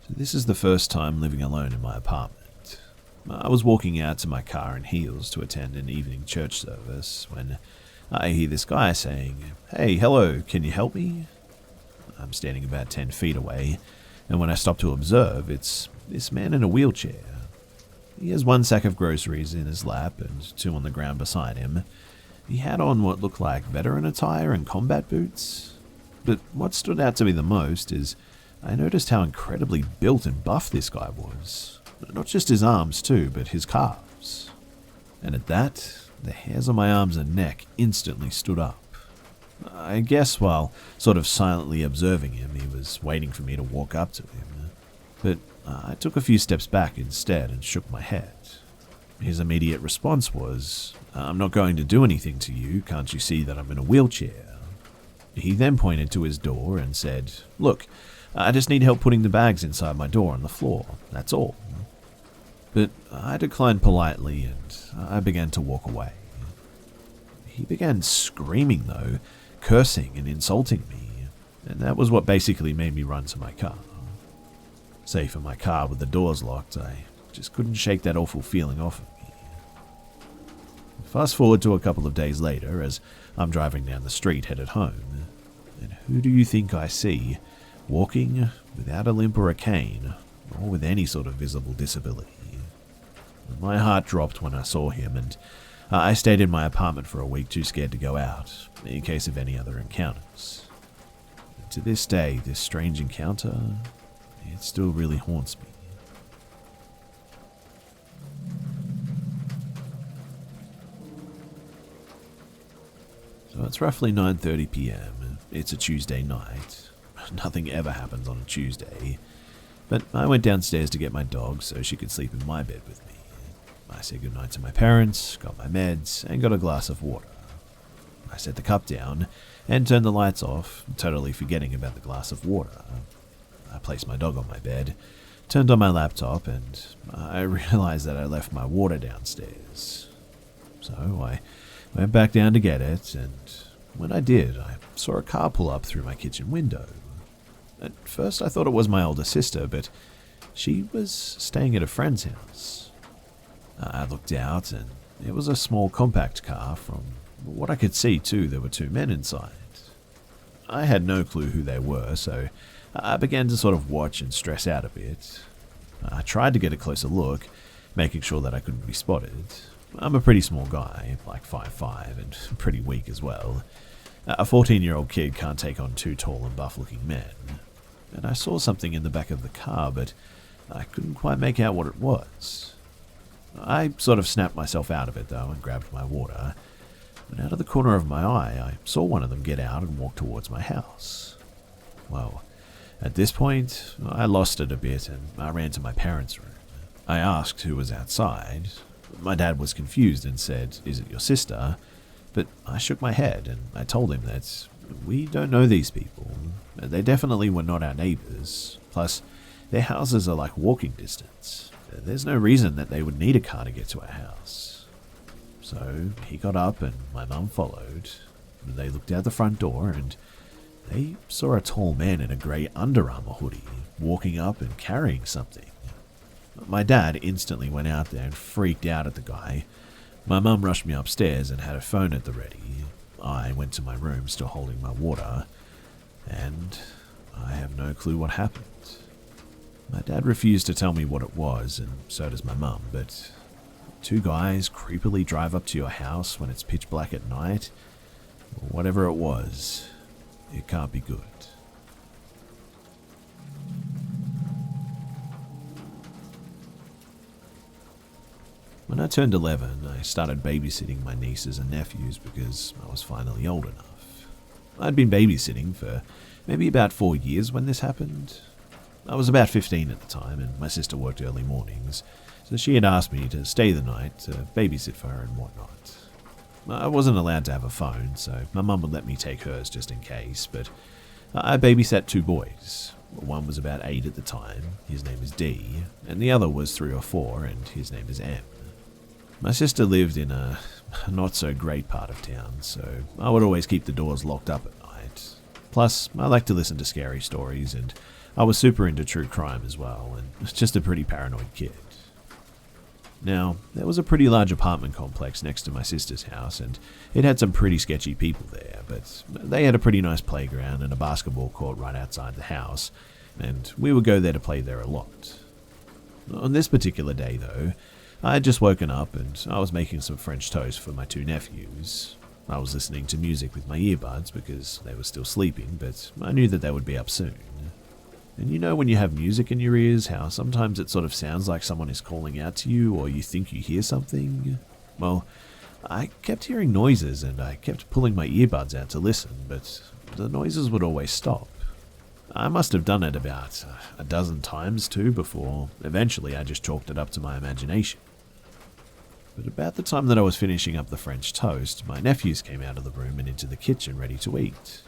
So this is the first time living alone in my apartment. I was walking out to my car in heels to attend an evening church service when I hear this guy saying, "Hey, hello, can you help me?" I'm standing about 10 feet away, and when I stop to observe, it's this man in a wheelchair. He has one sack of groceries in his lap and two on the ground beside him. He had on what looked like veteran attire and combat boots. But what stood out to me the most is I noticed how incredibly built and buff this guy was. Not just his arms too, but his calves. And at that, the hairs on my arms and neck instantly stood up. I guess while sort of silently observing him, he was waiting for me to walk up to him. But I took a few steps back instead and shook my head. His immediate response was, "I'm not going to do anything to you, can't you see that I'm in a wheelchair?" He then pointed to his door and said, "Look, I just need help putting the bags inside my door on the floor, that's all." But I declined politely and I began to walk away. He began screaming though, cursing and insulting me, and that was what basically made me run to my car. Safe in my car with the doors locked, I just couldn't shake that awful feeling off of me. Fast forward to a couple of days later as I'm driving down the street headed home, and who do you think I see walking without a limp or a cane, or with any sort of visible disability? My heart dropped when I saw him, and I stayed in my apartment for a week too scared to go out, in case of any other encounters. To this day, this strange encounter, it still really haunts me. So it's roughly 9:30 p.m. It's a Tuesday night. Nothing ever happens on a Tuesday. But I went downstairs to get my dog so she could sleep in my bed with me. I said goodnight to my parents, got my meds, and got a glass of water. I set the cup down and turned the lights off, totally forgetting about the glass of water. I placed my dog on my bed, turned on my laptop, and I realized that I left my water downstairs. So I went back down to get it, and when I did, I saw a car pull up through my kitchen window. At first I thought it was my older sister, but she was staying at a friend's house. I looked out, and it was a small compact car. From what I could see too, there were two men inside. I had no clue who they were, so I began to sort of watch and stress out a bit. I tried to get a closer look, making sure that I couldn't be spotted. I'm a pretty small guy, like 5'5", and pretty weak as well. A 14-year-old kid can't take on two tall and buff-looking men. And I saw something in the back of the car, but I couldn't quite make out what it was. I sort of snapped myself out of it, though, and grabbed my water. And out of the corner of my eye, I saw one of them get out and walk towards my house. Well, at this point, I lost it a bit, and I ran to my parents' room. I asked who was outside. My dad was confused and said, "Is it your sister?" But I shook my head, and I told him that we don't know these people. They definitely were not our neighbors. Plus, their houses are like walking distance. There's no reason that they would need a car to get to our house. So he got up and my mum followed. They looked out the front door and they saw a tall man in a grey Under Armour hoodie walking up and carrying something. My dad instantly went out there and freaked out at the guy. My mum rushed me upstairs and had her phone at the ready. I went to my room still holding my water, and I have no clue what happened. My dad refused to tell me what it was, and so does my mum, but two guys creepily drive up to your house when it's pitch black at night. Whatever it was, it can't be good. When I turned 11, I started babysitting my nieces and nephews because I was finally old enough. I'd been babysitting for maybe about 4 years when this happened. I was about 15 at the time, and my sister worked early mornings, so she had asked me to stay the night to babysit for her and whatnot. I wasn't allowed to have a phone, so my mum would let me take hers just in case, but I babysat two boys. One was about 8 at the time, his name is D, and the other was 3 or 4, and his name is M. My sister lived in a not-so-great part of town, so I would always keep the doors locked up at night. Plus, I like to listen to scary stories, and I was super into true crime as well, and was just a pretty paranoid kid. Now, there was a pretty large apartment complex next to my sister's house, and it had some pretty sketchy people there, but they had a pretty nice playground and a basketball court right outside the house, and we would go there to play there a lot. On this particular day, though, I had just woken up and I was making some French toast for my 2 nephews. I was listening to music with my earbuds because they were still sleeping, but I knew that they would be up soon. And you know when you have music in your ears, how sometimes it sort of sounds like someone is calling out to you or you think you hear something? Well, I kept hearing noises and I kept pulling my earbuds out to listen, but the noises would always stop. I must have done it about a dozen times too before eventually I just chalked it up to my imagination. But about the time that I was finishing up the French toast, my nephews came out of the room and into the kitchen ready to eat.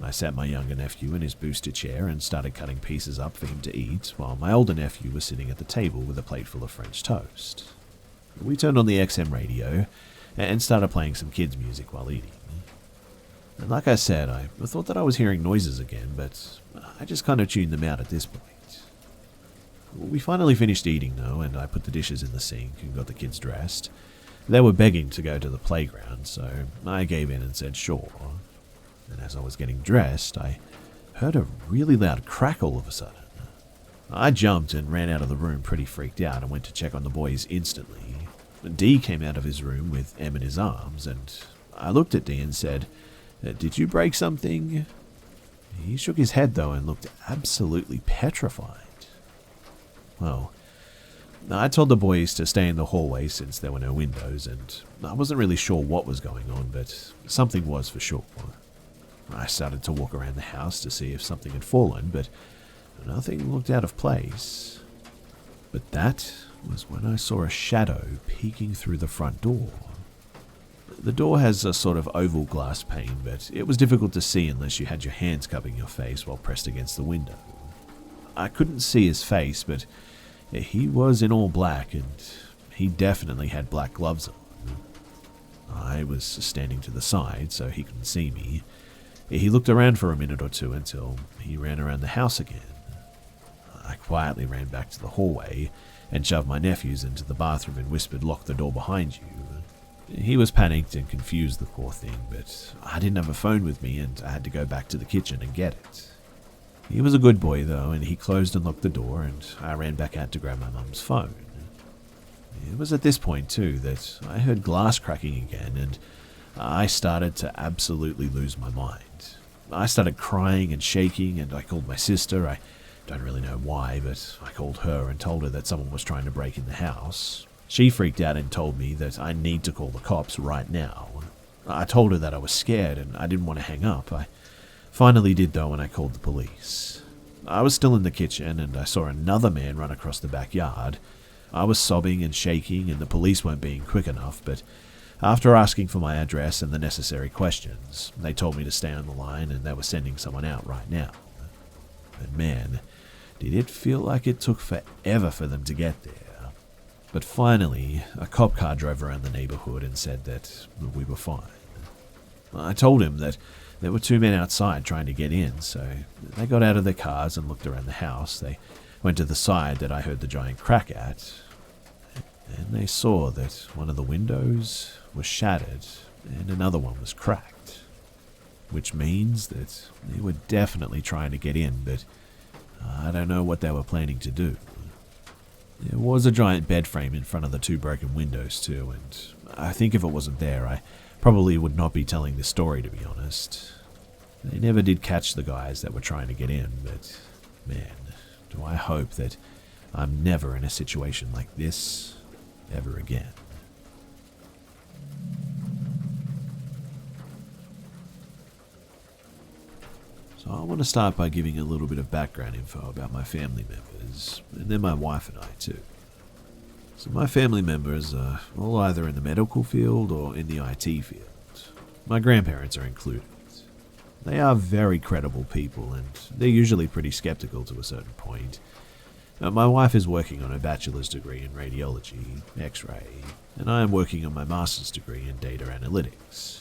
I sat my younger nephew in his Busta chair and started cutting pieces up for him to eat, while my older nephew was sitting at the table with a plate full of French toast. We turned on the XM radio and started playing some kids' music while eating. And like I said, I thought that I was hearing noises again, but I just kind of tuned them out at this point. We finally finished eating though, and I put the dishes in the sink and got the kids dressed. They were begging to go to the playground, so I gave in and said sure. And as I was getting dressed, I heard a really loud crack all of a sudden. I jumped and ran out of the room pretty freaked out and went to check on the boys instantly. D came out of his room with M in his arms, and I looked at D and said, "Did you break something?" He shook his head though and looked absolutely petrified. Well, I told the boys to stay in the hallway since there were no windows, and I wasn't really sure what was going on, but something was for sure. I started to walk around the house to see if something had fallen, but nothing looked out of place. But that was when I saw a shadow peeking through the front door. The door has a sort of oval glass pane, but it was difficult to see unless you had your hands covering your face while pressed against the window. I couldn't see his face, but he was in all black, and he definitely had black gloves on. I was standing to the side, so he couldn't see me. He looked around for a minute or two until he ran around the house again. I quietly ran back to the hallway and shoved my nephews into the bathroom and whispered, "Lock the door behind you." He was panicked and confused, the poor thing, but I didn't have a phone with me and I had to go back to the kitchen and get it. He was a good boy though, and he closed and locked the door, and I ran back out to grab my mum's phone. It was at this point too that I heard glass cracking again, and I started to absolutely lose my mind. I started crying and shaking, and I called my sister. I don't really know why, but I called her and told her that someone was trying to break in the house. She freaked out and told me that I need to call the cops right now. I told her that I was scared and I didn't want to hang up. I finally did though, and I called the police. I was still in the kitchen and I saw another man run across the backyard. I was sobbing and shaking and the police weren't being quick enough, but after asking for my address and the necessary questions, they told me to stay on the line and they were sending someone out right now. And man, did it feel like it took forever for them to get there. But finally, a cop car drove around the neighborhood and said that we were fine. I told him that there were 2 men outside trying to get in, so they got out of their cars and looked around the house. They went to the side that I heard the giant crack at, and they saw that one of the windows was shattered and another one was cracked, which means that they were definitely trying to get in, but I don't know what they were planning to do. There was a giant bed frame in front of the 2 broken windows too, and I think if it wasn't there, I probably would not be telling this story, to be honest. They never did catch the guys that were trying to get in, but man, do I hope that I'm never in a situation like this ever again. So I want to start by giving a little bit of background info about my family members, and then my wife and I too. So my family members are all either in the medical field or in the IT field. My grandparents are included. They are very credible people, and they're usually pretty skeptical to a certain point. My wife is working on a bachelor's degree in radiology, X-ray, and I am working on my master's degree in data analytics.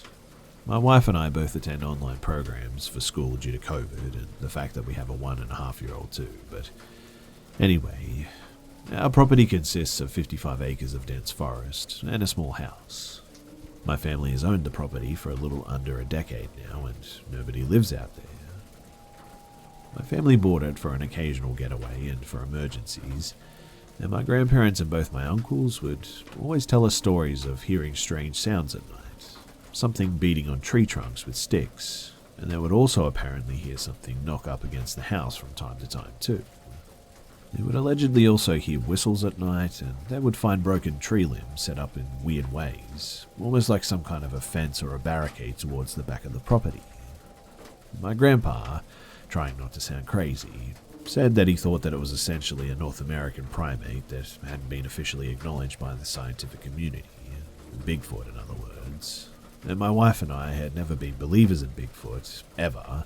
My wife and I both attend online programs for school due to COVID and the fact that we have a 1.5-year-old too, but anyway, our property consists of 55 acres of dense forest and a small house. My family has owned the property for a little under a decade now and nobody lives out there. My family bought it for an occasional getaway and for emergencies, and my grandparents and both my uncles would always tell us stories of hearing strange sounds at night. Something beating on tree trunks with sticks, and they would also apparently hear something knock up against the house from time to time too. They would allegedly also hear whistles at night, and they would find broken tree limbs set up in weird ways, almost like some kind of a fence or a barricade towards the back of the property. My grandpa, trying not to sound crazy, said that he thought that it was essentially a North American primate that hadn't been officially acknowledged by the scientific community, Bigfoot in other words. And my wife and I had never been believers in Bigfoot, ever.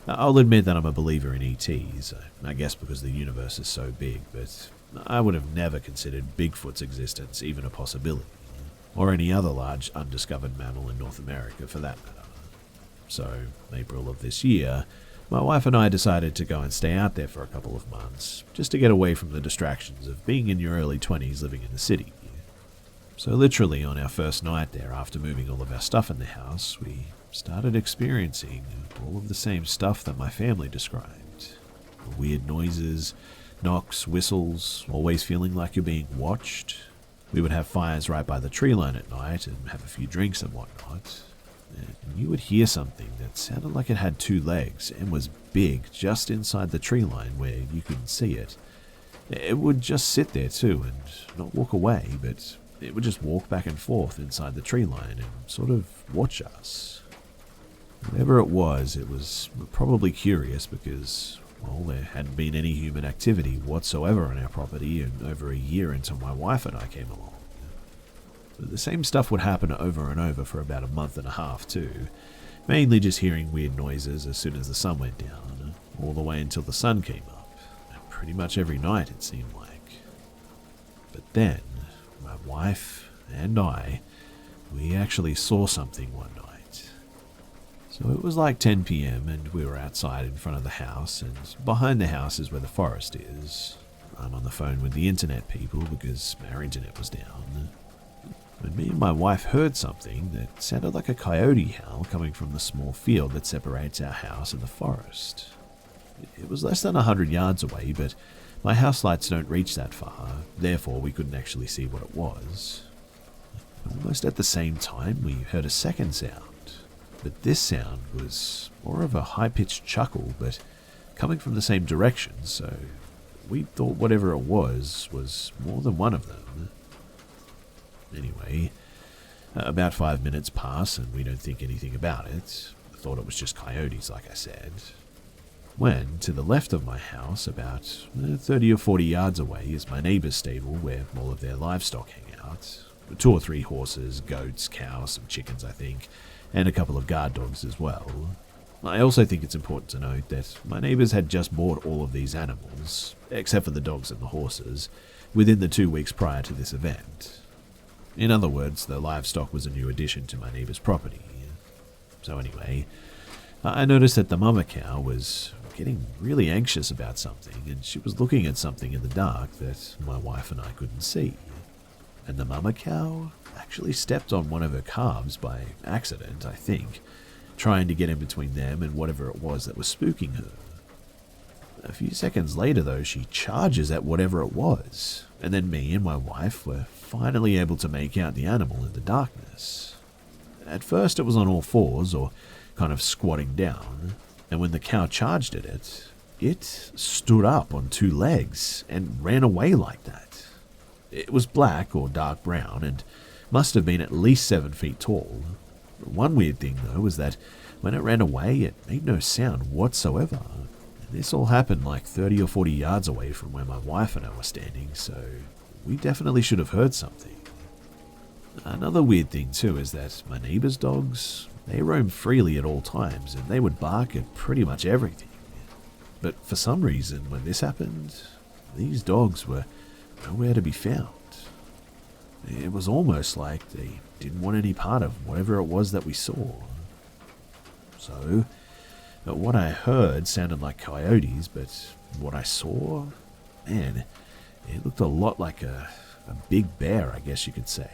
I'll admit that I'm a believer in ETs, I guess because the universe is so big, but I would have never considered Bigfoot's existence even a possibility, or any other large undiscovered mammal in North America for that matter. So, April of this year, my wife and I decided to go and stay out there for a couple of months, just to get away from the distractions of being in your early 20s living in the city. So literally on our first night there, after moving all of our stuff in the house, we started experiencing all of the same stuff that my family described. Weird noises, knocks, whistles, always feeling like you're being watched. We would have fires right by the tree line at night and have a few drinks and whatnot. And you would hear something that sounded like it had 2 legs and was big just inside the tree line where you couldn't see it. It would just sit there too and not walk away, but it would just walk back and forth inside the tree line and sort of watch us. Whatever it was probably curious because, well, there hadn't been any human activity whatsoever on our property in over a year until my wife and I came along. But the same stuff would happen over and over for about a month and a half too, mainly just hearing weird noises as soon as the sun went down, all the way until the sun came up, pretty much every night it seemed like. But then, my wife and I, we actually saw something one night. So it was like 10 p.m. and we were outside in front of the house, and behind the house is where the forest is. I'm on the phone with the internet people because our internet was down. When me and my wife heard something that sounded like a coyote howl coming from the small field that separates our house and the forest. It was less than 100 yards away, but my house lights don't reach that far, therefore we couldn't actually see what it was. Almost at the same time, we heard a second sound, but this sound was more of a high-pitched chuckle, but coming from the same direction, so we thought whatever it was more than one of them. Anyway, about 5 minutes pass and we don't think anything about it. I thought it was just coyotes, like I said. When, to the left of my house, about 30 or 40 yards away, is my neighbour's stable where all of their livestock hang out. 2 or 3 horses, goats, cows, some chickens, I think, and a couple of guard dogs as well. I also think it's important to note that my neighbours had just bought all of these animals, except for the dogs and the horses, within the 2 weeks prior to this event. In other words, the livestock was a new addition to my neighbour's property. So anyway, I noticed that the mama cow was getting really anxious about something, and she was looking at something in the dark that my wife and I couldn't see. And the mama cow actually stepped on one of her calves by accident, I think, trying to get in between them and whatever it was that was spooking her. A few seconds later, though, she charges at whatever it was, and then me and my wife were finally able to make out the animal in the darkness. At first it was on all fours, or kind of squatting down, and when the cow charged at it, it stood up on 2 legs and ran away like that. It was black or dark brown and must have been at least 7 feet tall. One weird thing, though, was that when it ran away, it made no sound whatsoever. This all happened like 30 or 40 yards away from where my wife and I were standing, so we definitely should have heard something. Another weird thing too is that my neighbour's dogs, they roam freely at all times and they would bark at pretty much everything. But for some reason, when this happened, these dogs were nowhere to be found. It was almost like they didn't want any part of whatever it was that we saw. So, what I heard sounded like coyotes, but what I saw, man, it looked a lot like a big bear, I guess you could say.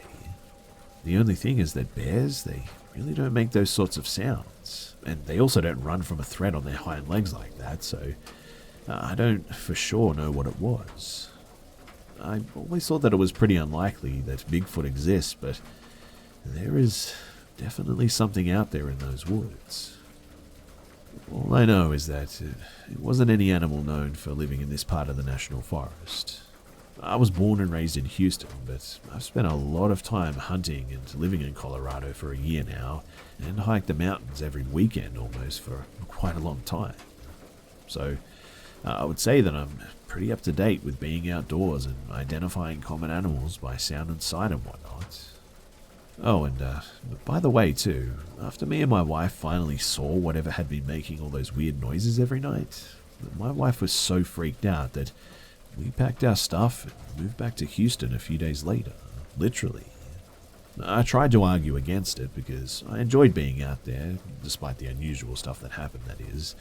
The only thing is that bears, they really don't make those sorts of sounds. And they also don't run from a threat on their hind legs like that, so I don't for sure know what it was. I always thought that it was pretty unlikely that Bigfoot exists, but there is definitely something out there in those woods. All I know is that it wasn't any animal known for living in this part of the national forest. I was born and raised in Houston, but I've spent a lot of time hunting and living in Colorado for a year now, and hiked the mountains every weekend almost for quite a long time. So I would say that I'm pretty up to date with being outdoors and identifying common animals by sound and sight and whatnot. Oh, and by the way too, after me and my wife finally saw whatever had been making all those weird noises every night, my wife was so freaked out that we packed our stuff and moved back to Houston a few days later, literally. I tried to argue against it because I enjoyed being out there, despite the unusual stuff that happened, that is.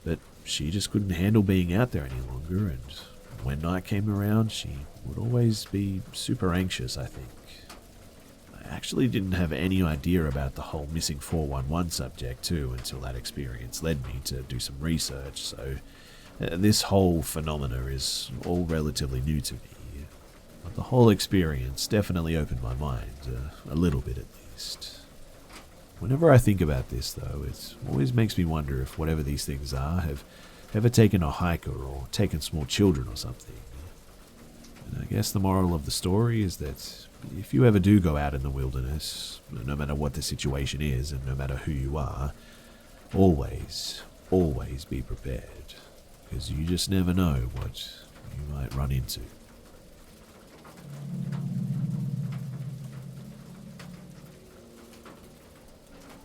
But she just couldn't handle being out there any longer, and when night came around, she would always be super anxious, I think. I actually didn't have any idea about the whole missing 411 subject too until that experience led me to do some research, so this whole phenomena is all relatively new to me. But the whole experience definitely opened my mind, a little bit at least. Whenever I think about this, though, it always makes me wonder if whatever these things are have ever taken a hiker or taken small children or something. And I guess the moral of the story is that if you ever do go out in the wilderness, no matter what the situation is and no matter who you are, always be prepared. Because you just never know what you might run into.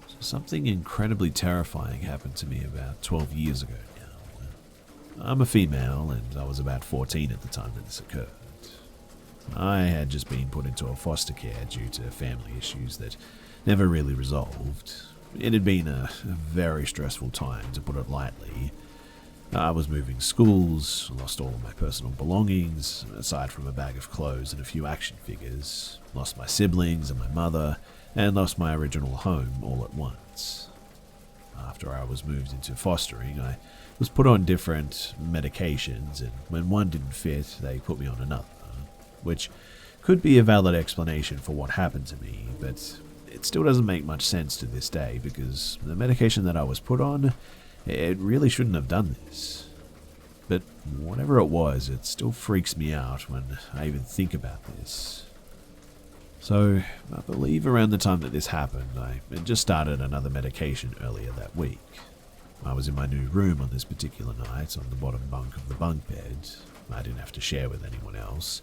So something incredibly terrifying happened to me about 12 years ago now. I'm a female and I was about 14 at the time that this occurred. I had just been put into a foster care due to family issues that never really resolved. It had been a very stressful time, to put it lightly. I was moving schools, lost all of my personal belongings, aside from a bag of clothes and a few action figures, lost my siblings and my mother, and lost my original home all at once. After I was moved into fostering, I was put on different medications, and when one didn't fit, they put me on another, which could be a valid explanation for what happened to me, but it still doesn't make much sense to this day because the medication that I was put on, it really shouldn't have done this. But whatever it was, it still freaks me out when I even think about this. So, I believe around the time that this happened, I had just started another medication earlier that week. I was in my new room on this particular night, on the bottom bunk of the bunk bed. I didn't have to share with anyone else.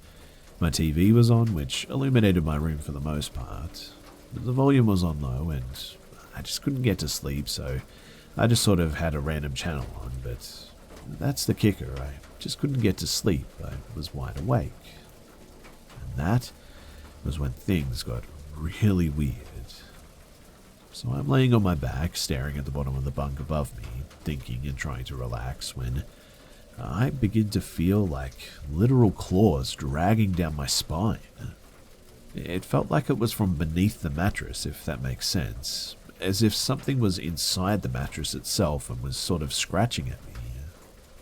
My TV was on, which illuminated my room for the most part. But the volume was on low, and I just couldn't get to sleep, so I just sort of had a random channel on, but that's the kicker. I just couldn't get to sleep. I was wide awake. And that was when things got really weird. So I'm laying on my back, staring at the bottom of the bunk above me, thinking and trying to relax, when I begin to feel like literal claws dragging down my spine. It felt like it was from beneath the mattress, if that makes sense. As if something was inside the mattress itself and was sort of scratching at me.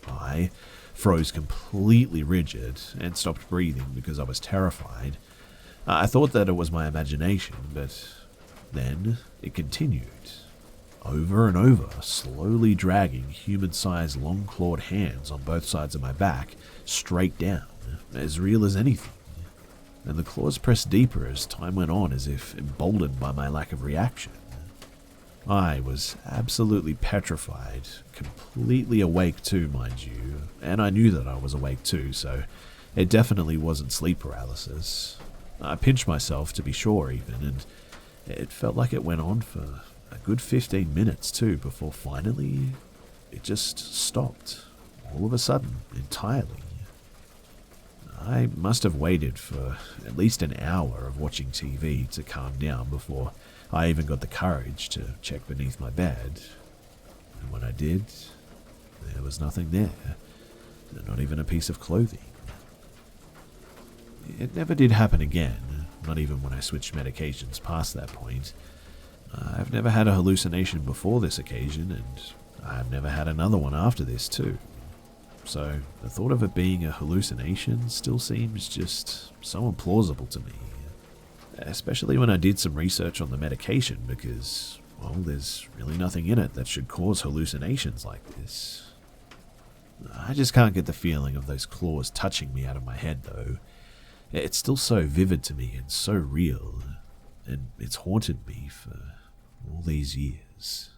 I froze completely rigid and stopped breathing because I was terrified. I thought that it was my imagination, but then it continued. Over and over, slowly dragging human-sized long-clawed hands on both sides of my back, straight down, as real as anything. And the claws pressed deeper as time went on, as if emboldened by my lack of reaction. I was absolutely petrified, completely awake too, mind you, and I knew that I was awake too, so it definitely wasn't sleep paralysis. I pinched myself to be sure even, and it felt like it went on for a good 15 minutes too, before finally it just stopped, all of a sudden, entirely. I must have waited for at least an hour of watching TV to calm down before I even got the courage to check beneath my bed, and when I did, there was nothing there, not even a piece of clothing. It never did happen again, not even when I switched medications past that point. I've never had a hallucination before this occasion, and I've never had another one after this too. So the thought of it being a hallucination still seems just so implausible to me. Especially when I did some research on the medication because, well, there's really nothing in it that should cause hallucinations like this. I just can't get the feeling of those claws touching me out of my head though. It's still so vivid to me and so real, and it's haunted me for all these years.